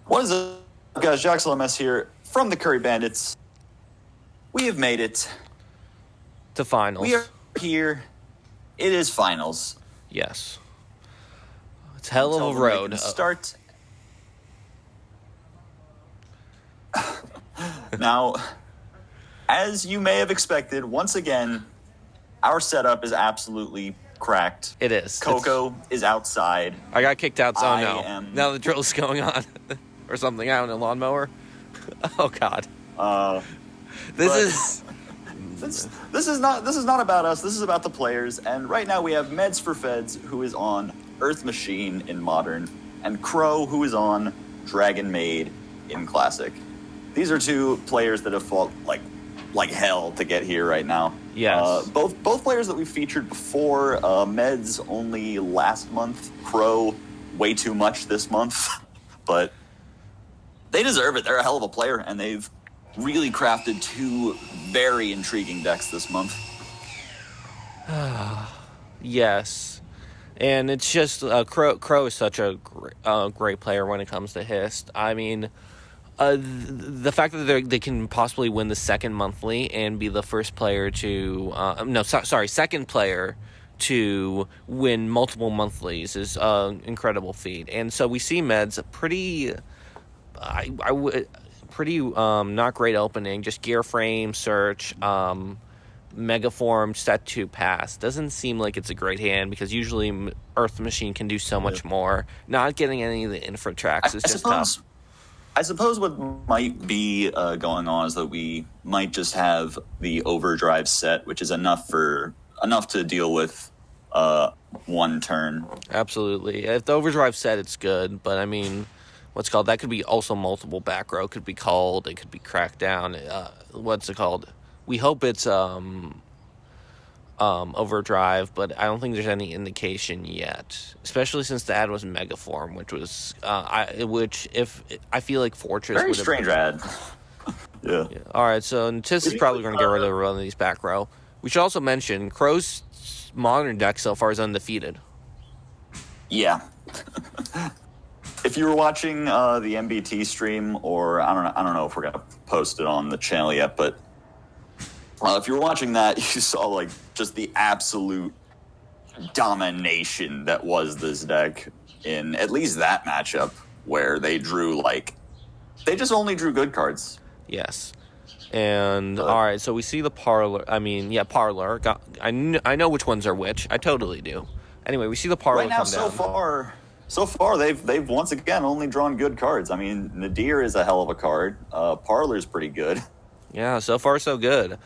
What is up, guys? Jax LMS here from the Curry Bandits. We have made it to finals. We are here. It is finals. Yes. It's hell of a road. Start. Now, as you may have expected, once again, our setup is absolutely cracked. It is. Coco is outside. I got kicked out, so now the drill's going on. Or something out in a lawnmower. Oh God. This is not about us. This is about the players. And right now we have Meds for Feds, who is on Earth Machine in Modern, and Crow, who is on Dragonmaid in Classic. These are two players that have fought like hell to get here right now. Yes. Both players that we featured before. Meds only last month. Crow way too much this month. But they deserve it. They're a hell of a player, and they've really crafted two very intriguing decks this month. Yes. And it's just, Crow is such a great player when it comes to Hist. I mean, the fact that they can possibly win the second monthly and be the first player to, second player to win multiple monthlies is an incredible feat. And so we see Meds pretty not great opening, just gear frame, search, Megaform, set to pass. Doesn't seem like it's a great hand because usually Earth Machine can do so much more. Not getting any of the infra tracks is just tough. I suppose what might be going on is that we might just have the overdrive set, which is enough to deal with one turn. Absolutely. If the overdrive set, it's good, but I mean, that could be also multiple back row. Could be called. It could be cracked down. What's it called? We hope it's overdrive, but I don't think there's any indication yet. Especially since the ad was Megaform, which was I feel like Fortress very strange ad. Yeah. All right, so Tis is probably going to get rid of one of these back row. We should also mention Crow's Modern deck so far is undefeated. Yeah. If you were watching the MBT stream, or I don't know if we're gonna post it on the channel yet, but if you were watching that, you saw just the absolute domination that was this deck in at least that matchup, where they just only drew good cards. Yes. And all right, so we see the Parlor. Parlor. I know which ones are which. I totally do. Anyway, we see the Parlor right now, come down. So far, they've once again only drawn good cards. I mean, Nadir is a hell of a card. Parlor's pretty good. Yeah, so far so good.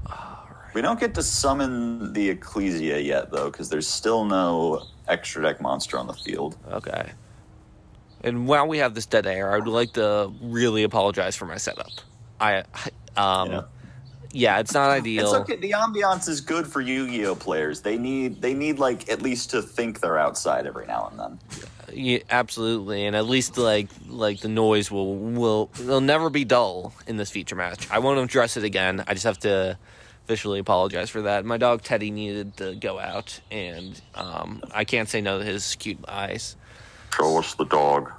Right. We don't get to summon the Ecclesia yet, though, because there's still no extra deck monster on the field. Okay. And while we have this dead air, I would like to really apologize for my setup. Yeah, it's not ideal. It's okay. The ambiance is good for Yu-Gi-Oh players. They need at least to think they're outside every now and then. Yeah, absolutely, and at least the noise will never be dull in this feature match. I won't address it again. I just have to officially apologize for that. My dog Teddy needed to go out, and I can't say no to his cute eyes. Show us the dog.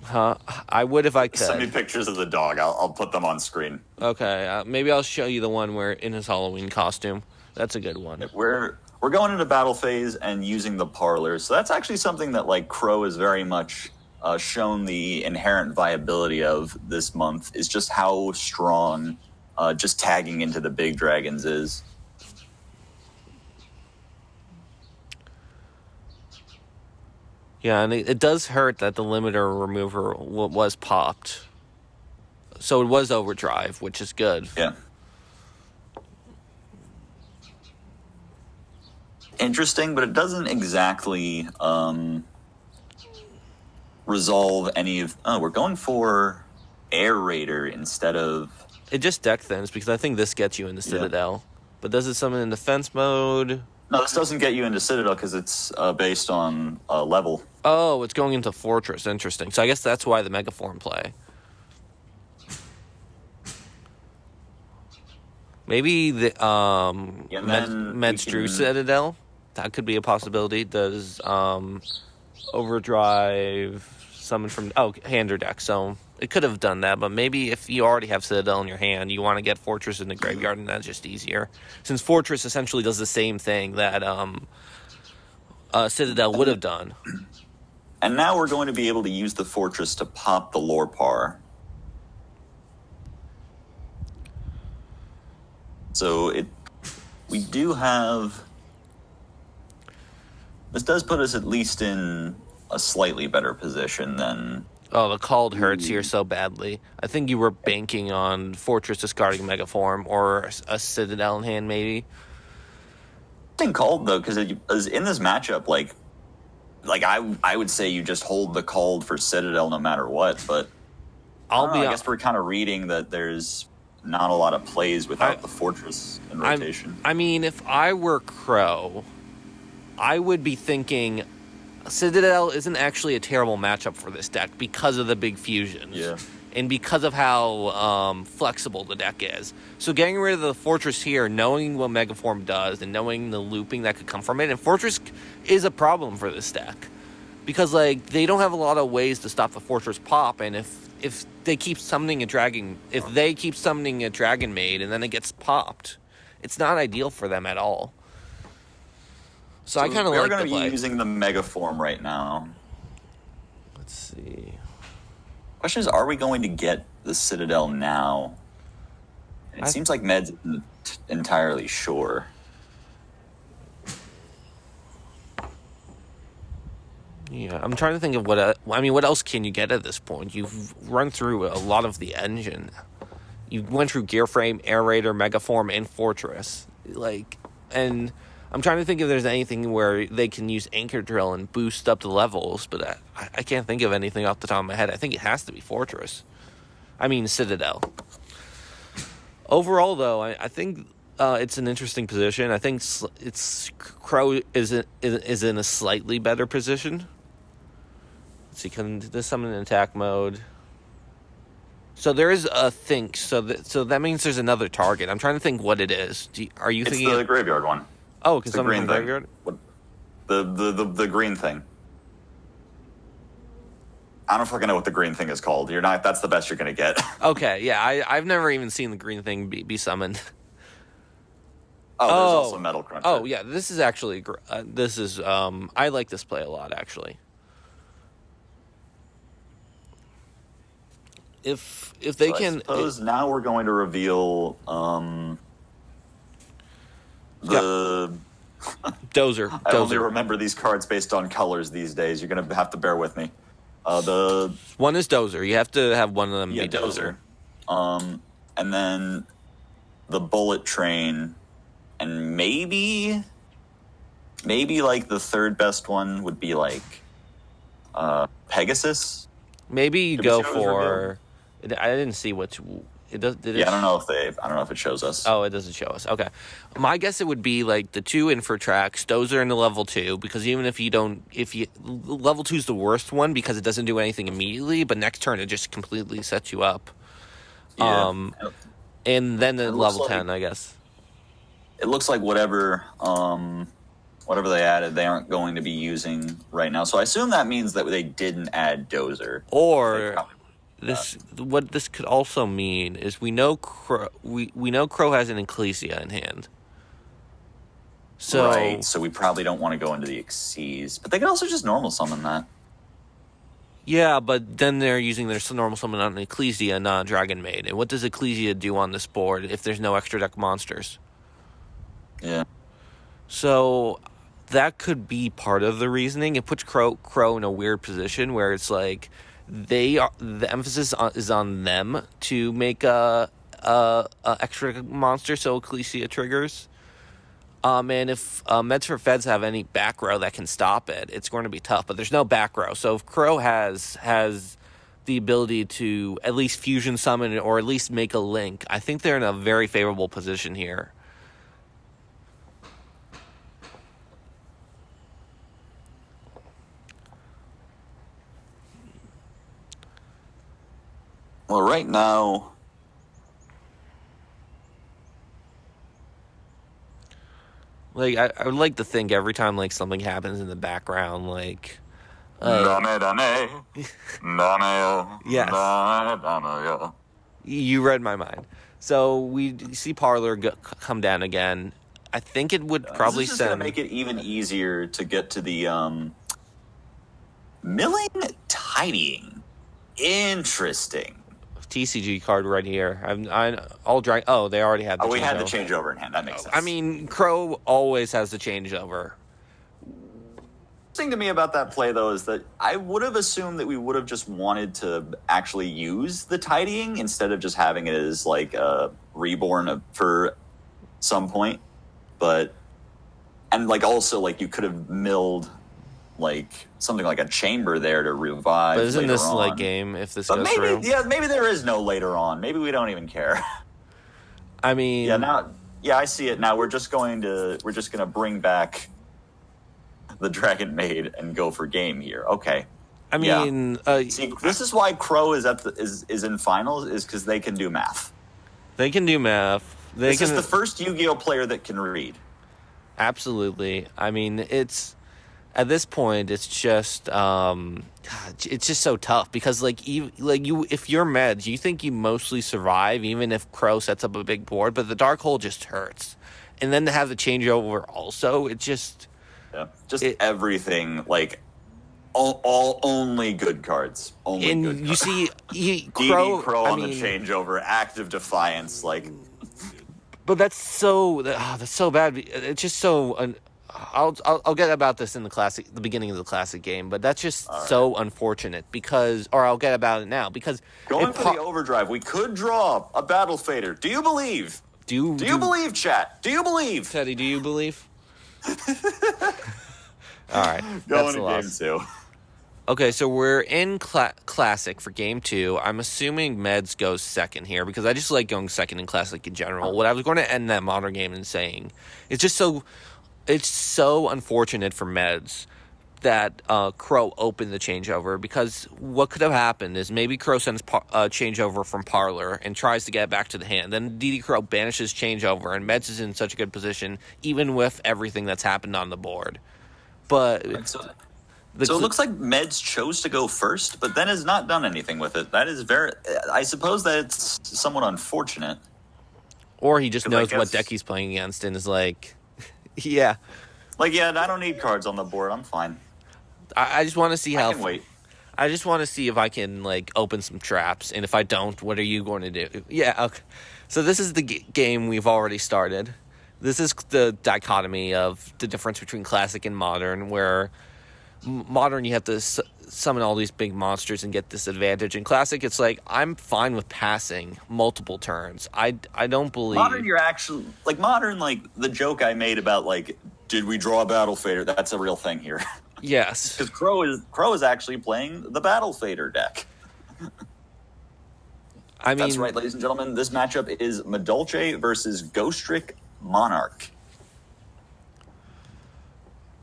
Huh? I would if I could. Send me pictures of the dog. I'll put them on screen. Okay, maybe I'll show you the one where in his Halloween costume. That's a good one. We're going into battle phase and using the Parlor, so that's actually something that Crow has very much shown the inherent viability of this month. Is just how strong just tagging into the big dragons is. Yeah, and it does hurt that the limiter remover was popped. So it was overdrive, which is good. Yeah. Interesting, but it doesn't exactly resolve any of... Oh, we're going for Air Raider instead of... It just deck thins, because I think this gets you into Citadel. Yeah. But does it summon in defense mode? No, this doesn't get you into Citadel because it's based on level. Oh, it's going into Fortress. Interesting. So I guess that's why the Megaform play. Maybe the Meds Drew Citadel? That could be a possibility. Does Overdrive summon from hand or deck. So it could have done that, but maybe if you already have Citadel in your hand, you want to get Fortress in the graveyard, and that's just easier. Since Fortress essentially does the same thing that Citadel would have done. And now we're going to be able to use the Fortress to pop the Lorpar. So we do have... This does put us at least in a slightly better position than... Oh, the called hurts here so badly. I think you were banking on Fortress discarding Megaform or a Citadel in hand, maybe. I think called, though, because in this matchup, like I would say you just hold the called for Citadel no matter what, but I guess we're kind of reading that there's not a lot of plays without the Fortress in rotation. I mean, if I were Crow, I would be thinking Citadel isn't actually a terrible matchup for this deck because of the big fusions. Yeah. And because of how flexible the deck is. So getting rid of the Fortress here, knowing what Megaform does, and knowing the looping that could come from it, and Fortress is a problem for this deck. Because, like, they don't have a lot of ways to stop the Fortress pop, and if they keep summoning a Dragonmaid, and then it gets popped, it's not ideal for them at all. So I kind of like the play. We're going to be using the Megaform right now. Let's see. Question is, are we going to get the Citadel now? It seems like Med's isn't entirely sure. Yeah, I'm trying to think of what else can you get at this point? You've run through a lot of the engine. You went through Gear Frame, Air Raider, Megaform, and Fortress. And I'm trying to think if there's anything where they can use Anchor Drill and boost up the levels, but I can't think of anything off the top of my head. I think it has to be Fortress. I mean, Citadel. Overall, though, I think it's an interesting position. I think Crow is in a slightly better position. Let's see, can this summon in attack mode? So there is a think. So that means there's another target. I'm trying to think what it is. Are you thinking it's the graveyard one? Oh, because someone from graveyard? The green thing. I don't fucking know what the green thing is called. That's the best you're gonna get. Okay, yeah, I've never even seen the green thing be summoned. Oh, there's also Metal Cruncher. Oh, yeah, this is actually I like this play a lot, actually. If they can, I suppose now we're going to reveal the Dozer. I only remember these cards based on colors these days. You're going to have to bear with me. The one is Dozer. You have to have one of them be Dozer. And then the Bullet Train, and maybe like the third best one would be like Pegasus. Maybe you go for. I didn't see what it does. I don't know if it shows us. Oh, it doesn't show us. Okay, my guess it would be like the 2 infra tracks. Those are in the level 2 because even if you level 2 is the worst one because it doesn't do anything immediately, but next turn it just completely sets you up. Yeah. And then the level 10, I guess. It looks like whatever they added, they aren't going to be using right now. So I assume that means that they didn't add Dozer. Or what this could also mean is we know Crow has an Ecclesia in hand. So right, so we probably don't want to go into the Xyz, but they could also just normal summon that. Yeah, but then they're using their normal summon on Ecclesia, not Dragonmaid. And what does Ecclesia do on this board if there's no extra deck monsters? Yeah. So that could be part of the reasoning. It puts Crow in a weird position where it's like the emphasis is on them to make a extra monster so Ecclesia triggers. And if Meds for Feds have any back row that can stop it, it's going to be tough. But there's no back row. So if Crow has the ability to at least fusion summon or at least make a link, I think they're in a very favorable position here. Well, right now, like I would like to think every time like something happens in the background, like Dame, dame. Dame, Yes. dame, dame, You read my mind. So we see Parlor come down again. I think it would probably This is just going send... to make it even easier to get to the milling tidying. Interesting. TCG card right here. I'll drag. Oh, they already had the we had the changeover. changeover in hand. That makes sense. I mean, Crow always has the changeover. The thing to me about that play, though, is that I would have assumed that we would have just wanted to actually use the tidying instead of just having it as like a reborn for some point. And like also like you could have milled like something like a chamber there to revive. But isn't this on. late game if this But goes maybe, through? Yeah, maybe there is no later on. Maybe we don't even care. I mean, I see it now. We're just gonna bring back the Dragonmaid and go for game here. Okay. I mean, see, this is why Crow is is in finals, is because they can do math. They can do math. This is the first Yu-Gi-Oh player that can read. Absolutely. I mean, it's at this point, it's just so tough because if you're Meds, you think you mostly survive even if Crow sets up a big board, but the Dark Hole just hurts, and then to have the changeover also, it just everything like all only good cards. Only and good you cards. see Crow I on mean, the changeover, active defiance, like. But that's so bad. It's just so. I'll get about this in the beginning of the classic game, but that's just so unfortunate I'll get about it now because Going for the overdrive, we could draw a battle fader. Do you believe? Do you believe, chat? Do you believe? Teddy, do you believe? All right, going to game 2. Okay, so we're in Classic for Game 2. I'm assuming Meds goes second here because I just like going second in Classic in general. What I was going to end that Modern game in saying, it's so unfortunate for Meds that Crow opened the changeover because what could have happened is maybe Crow sends changeover from Parlor and tries to get back to the hand. Then DD Crow banishes changeover and Meds is in such a good position even with everything that's happened on the board. But... So it looks like Meds chose to go first, but then has not done anything with it. That is very... I suppose that it's somewhat unfortunate. Or he just knows what deck he's playing against and is like, yeah. Like, yeah, I don't need cards on the board. I'm fine. I just want to see how... I can wait. I just want to see if I can, open some traps. And if I don't, what are you going to do? Yeah, okay. So this is the game we've already started. This is the dichotomy of the difference between Classic and Modern, where... Modern, you have to summon all these big monsters and get this advantage. In Classic, it's like, I'm fine with passing multiple turns. I don't believe... Modern, you're actually... Modern, the joke I made about, did we draw a Battle Fader? That's a real thing here. Yes. Because Crow is actually playing the Battle Fader deck. That's right, ladies and gentlemen. This matchup is Madolche versus Ghostrick Monarch.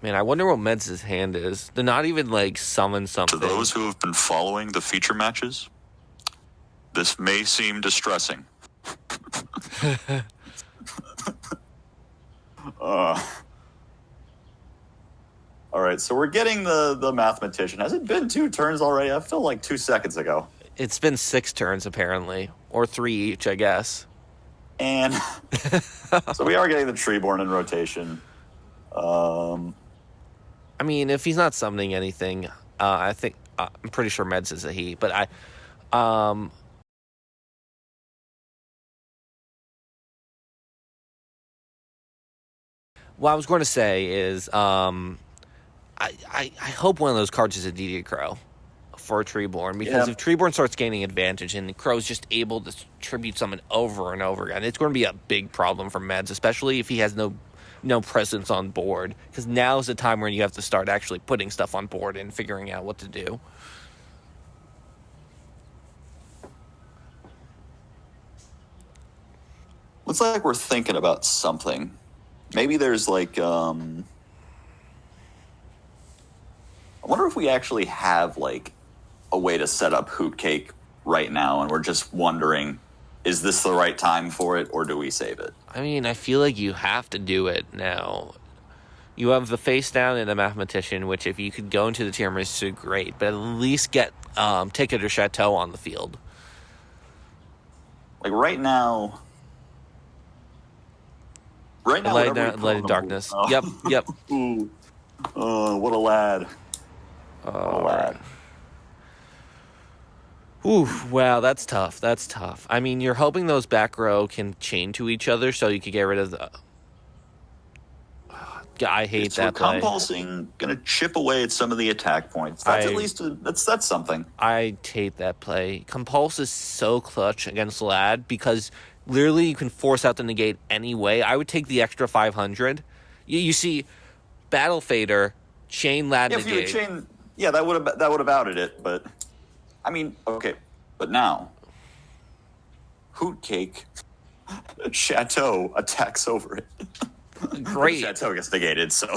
Man, I wonder what Meds' hand is. They're not even, summon something. To those who have been following the feature matches, this may seem distressing. All right, so we're getting the mathematician. Has it been 2 turns already? I feel like 2 seconds ago. It's been 6 turns, apparently. Or 3 each, I guess. And so we are getting the Treeborn in rotation. I mean, if he's not summoning anything, I think I'm pretty sure Meds is a he. But what I was going to say is, I hope one of those cards is a DD Crow for a Treeborn, because if Treeborn starts gaining advantage and Crow's just able to tribute summon over and over again, it's going to be a big problem for Meds, especially if he has no presence on board, because now's the time where you have to start actually putting stuff on board and figuring out what to do. Looks like we're thinking about something. Maybe there's I wonder if we actually have a way to set up Hoot Cake right now, and we're just wondering, is this the right time for it, or do we save it? I mean, I feel like you have to do it now. You have the face down and the mathematician, which if you could go into the tiramisu, great. But at least get Ticket or Chateau on the field. Like right now, Light in Darkness. Yep. Ooh. What a lad. What a lad. Ooh, wow, that's tough. That's tough. I mean, you're hoping those back row can chain to each other so you could get rid of the... I hate that play. Compulsing, going to chip away at some of the attack points. That's at least that's something. I hate that play. Compulse is so clutch against Lad because literally you can force out the negate anyway. I would take the extra 500. You see, Battle Fader, chain Lad negate. If you chain, that would have outed it. But I mean, okay. But now, Hoot Cake, Chateau attacks over it. Great. Chateau gets negated, so.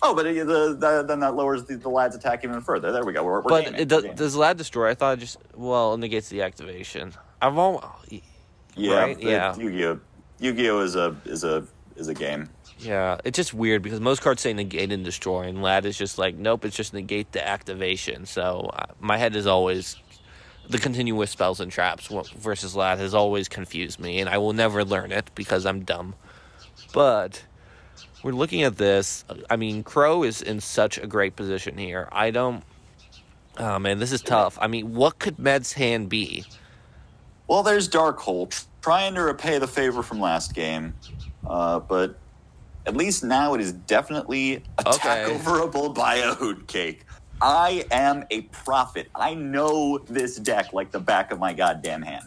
But then that lowers the Lad's attack even further. There we go. We're gaming. Does Lad destroy? I thought it negates the activation. Right? Yeah. Yu-Gi-Oh is a game. Yeah, it's just weird because most cards say negate and destroy, and Lad is just like, nope, it's just negate the activation. So my head is always the continuous spells and traps versus Lad has always confused me, and I will never learn it because I'm dumb. But we're looking at this. I mean, Crow is in such a great position here. Oh, man, this is tough. I mean, what could Med's hand be? Well, there's Darkhold trying to repay the favor from last game. But at least now it is definitely attack-overable by a Hoot Cake. I am a prophet. I know this deck like the back of my goddamn hand.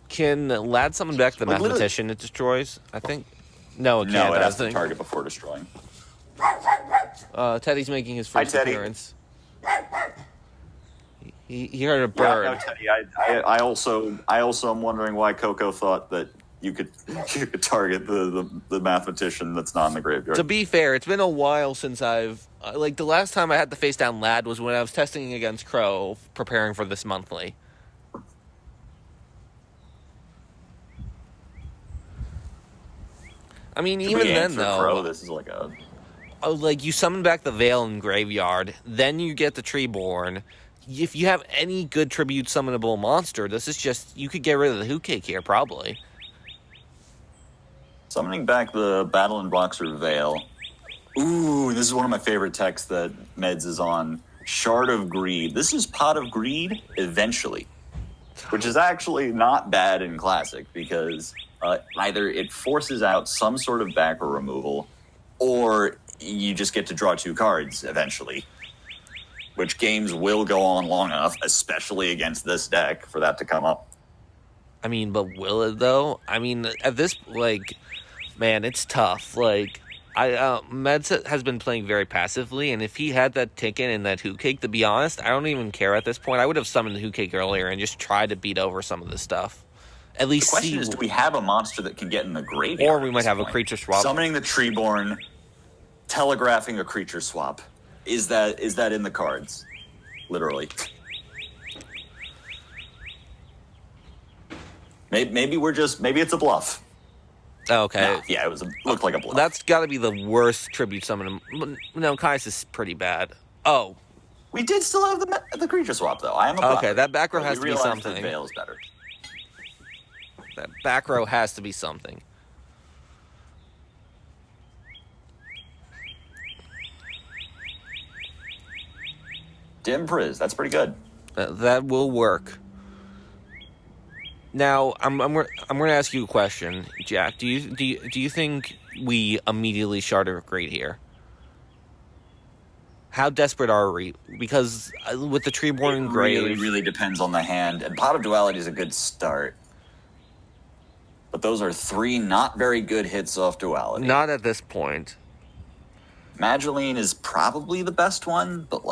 Can Lad summon back the mathematician it destroys? I think. No, it can't. No, it has to target before destroying. Teddy's making his first appearance. He heard a bird. Yeah, no, Teddy. I also am wondering why Coco thought that you could target the mathematician that's not in the graveyard. To be fair, it's been a while since I've the last time I had the face down Lad was when I was testing against Crow, preparing for this monthly. I mean, even then, though, Crow, this is like you summon back the Veil in Graveyard, then you get the Treeborn. If you have any good tribute summonable monster, this is just, you could get rid of the Hoot Cake here, probably. Summoning back the Battle and Boxer Veil. Ooh, this is one of my favorite techs that Meds is on. Shard of Greed. This is Pot of Greed eventually, which is actually not bad in Classic because either it forces out some sort of back or removal, or you just get to draw 2 cards eventually, which games will go on long enough, especially against this deck, for that to come up. I mean, but will it, though? I mean, at this, man, it's tough. Meds has been playing very passively, and if he had that ticket and that Hoot Cake, to be honest, I don't even care at this point. I would have summoned the Hoot Cake earlier and just tried to beat over some of this stuff. At least the question is, do we have a monster that can get in the graveyard? Or we might have a creature swap. Summoning the Treeborn, telegraphing a creature swap. Is that in the cards? Literally. Maybe it's a bluff. Okay. No, yeah, looked like a bluff. That's got to be the worst tribute summon. No, Kais is pretty bad. Oh. We did still have the creature swap, though. I am a prophet. Okay, that back row has to be something. Veil is better. That back row has to be something. Dim Priz, that's pretty good. That will work. Now, I'm going to ask you a question, Jack. Do you think we immediately Shard of Greed here? How desperate are we? Because with the Treeborn Grave, it really depends on the hand. And Pot of Duality is a good start, but those are 3 not very good hits off Duality. Not at this point. Magellan is probably the best one, but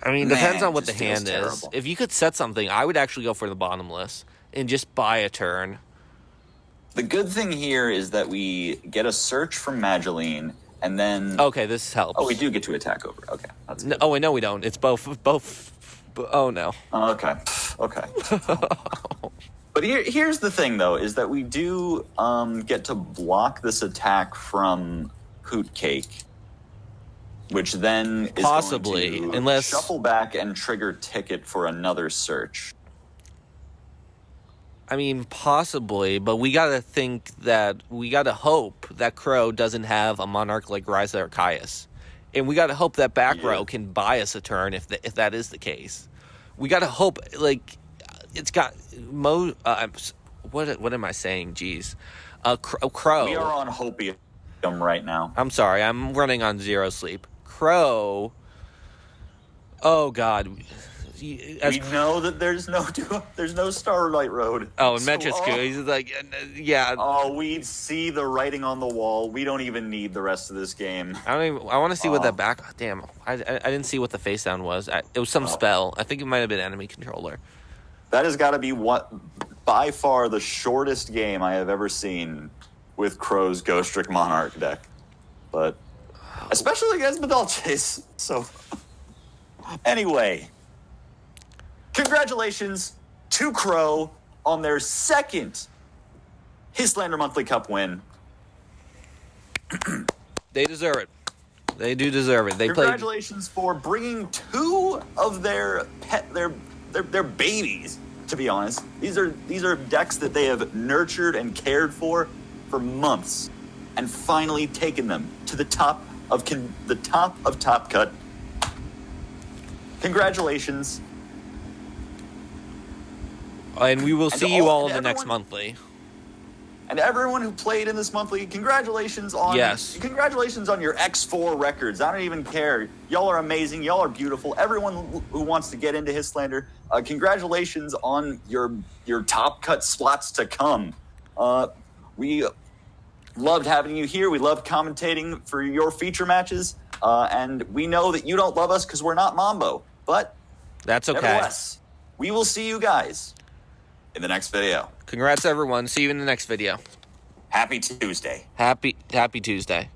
I mean, depends on what the hand is. If you could set something, I would actually go for the bottomless and just buy a turn. The good thing here is that we get a search from Magellan, and then... Okay, this helps. Oh, we do get to attack over. Okay, that's good. No, no, we don't. It's both. Oh, no. Okay. But here's the thing, though, is that we do get to block this attack from Hoot Cake, which then is Possibly, going to unless shuffle back and trigger Ticket for another search. I mean, possibly, but we gotta hope that Crow doesn't have a Monarch like Ryza or Caius. And we gotta hope that back row can buy us a turn if that is the case. We gotta hope, like, it's got what am I saying? Jeez. Crow. We are on hopium right now. I'm sorry, I'm running on zero sleep. Crow. Oh, God. We know that there's no Starlight Road. Oh, and Metchescu, he's like, yeah. Oh, we see the writing on the wall. We don't even need the rest of this game. I want to see what that back. Damn, I didn't see what the face down was. It was some spell. I think it might have been enemy controller. That has got to be by far the shortest game I have ever seen with Crow's Ghostrick Monarch deck, but especially against Madolche's. So, anyway. Congratulations to Crow on their second Histlander Monthly Cup win. They deserve it. They do deserve it. Congratulations for bringing two of their babies. To be honest, these are decks that they have nurtured and cared for months, and finally taken them to the top of Top Cut. Congratulations. And we will see you all in the next monthly. And everyone who played in this monthly, congratulations on your X4 records. I don't even care. Y'all are amazing. Y'all are beautiful. Everyone who wants to get into Histlander, congratulations on your top cut slots to come. We loved having you here. We loved commentating for your feature matches. And we know that you don't love us because we're not Mambo. But that's okay. Nevertheless, we will see you guys in the next video. Congrats, everyone. See you in the next video. Happy Tuesday. Happy Tuesday.